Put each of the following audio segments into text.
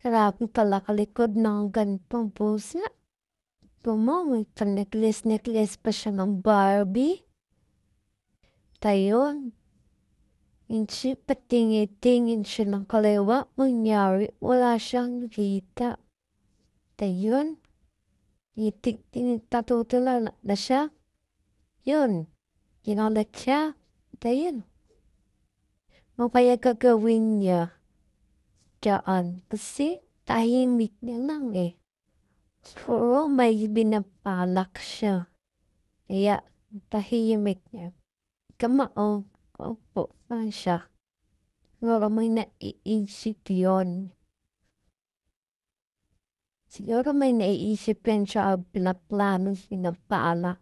Grabe pala kalikod ng ganitong pusa. Tumo, may pa-necklace pa siya ng Barbie. Tayon, hindi patingin-tingin siya ng kaliwa. Mangyari, wala siyang nakita. Tayon, itik-tingin tatutula na siya. Yun, kinolat siya. Tayon, mapaya gagawin niya. Diyan, kasi tahimik niya lang eh. Puro may binapalak siya. Kaya tahimik niya. Kamao, opo pa siya. Siguro may naiisip yun. Siguro may naiisip yan siya pinaplano, pinapala.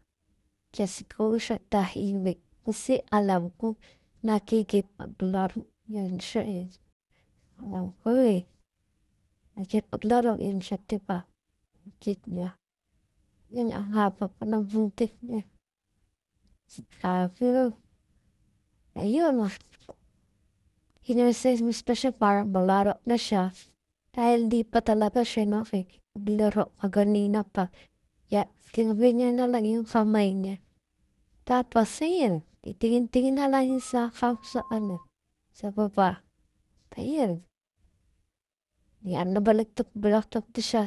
Kaya siguro siya tahimik. Kasi alam ko, nakikipaglaro yan siya eh. Alam ko eh. Nakikipaglaro yan siya, diba? Kit niya. Yan ang haba pa ng buntik niya. Pero, ayun, hinarses pa siya para malaro na siya. Dahil di pa talaga siya nakikipaglaro kaganina pa. Kaya, kinabi niya na lang yung kamay niya. Tapos, ayun, titingin-tingin na lang yung sa baba. Ayun. Yan, nabalagtok-balagtok na siya.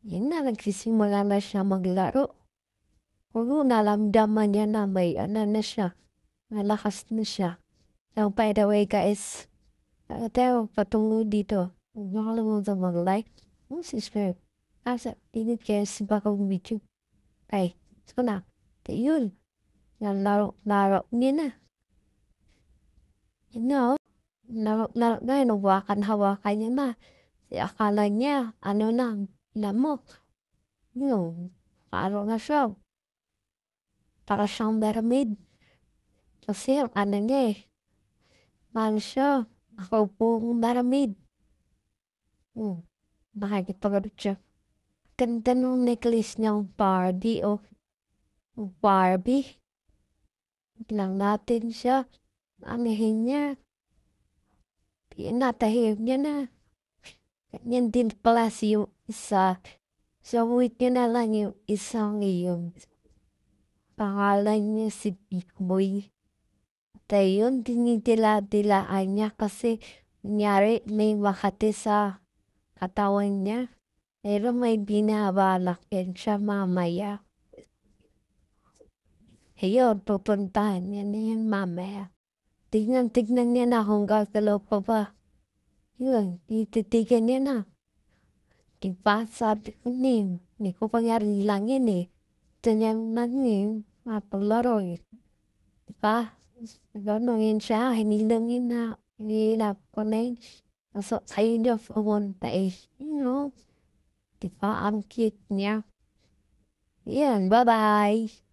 Yan na, nagsisimula na siya maglaro. Puro nalamdaman niya na may na siya. Malakas na siya. So, by the way, guys, tayo patungo dito. Huwag niyo kalimutan mag-like, subscribe. Asa, pinit kayo sa bakong video. Okay, so na. Yun. Yan, laro niya na. You know, laro na yun, hawakan niya na. Akala niya, ano na, lamok. Yun, paano na siya. Para siyang mermaid. Kasi, ano niya eh. Paano siya? Ako pong mermaid. Nakikipagod siya. Ganda nung necklace niyang Barbie o Barbie. Lang natin siya. Anihin niya. Natahimik niya na. Ganyan din pala si yung isa. Sawit niya na lang yung isang yung pangalan niya si Big Boy. At yun, dinidila-dilaan niya kasi nangyari may makati sa katawan niya. Pero may binabalak yan siya mamaya. Ayun, pupuntahan niya na yan mamaya. Tignan niya na kung gagalaw pa ba. Yun, tititigan niya na. Diba, sabi ko hindi ko pangyari lang yan eh. Ito niya man yun, mapaglaro eh. Diba? Gano'n siya, hinilangin na, hinilap ko na yun. So, sa'yo niya pumunta eh. You know, diba, ang cute niya. Yan, bye-bye!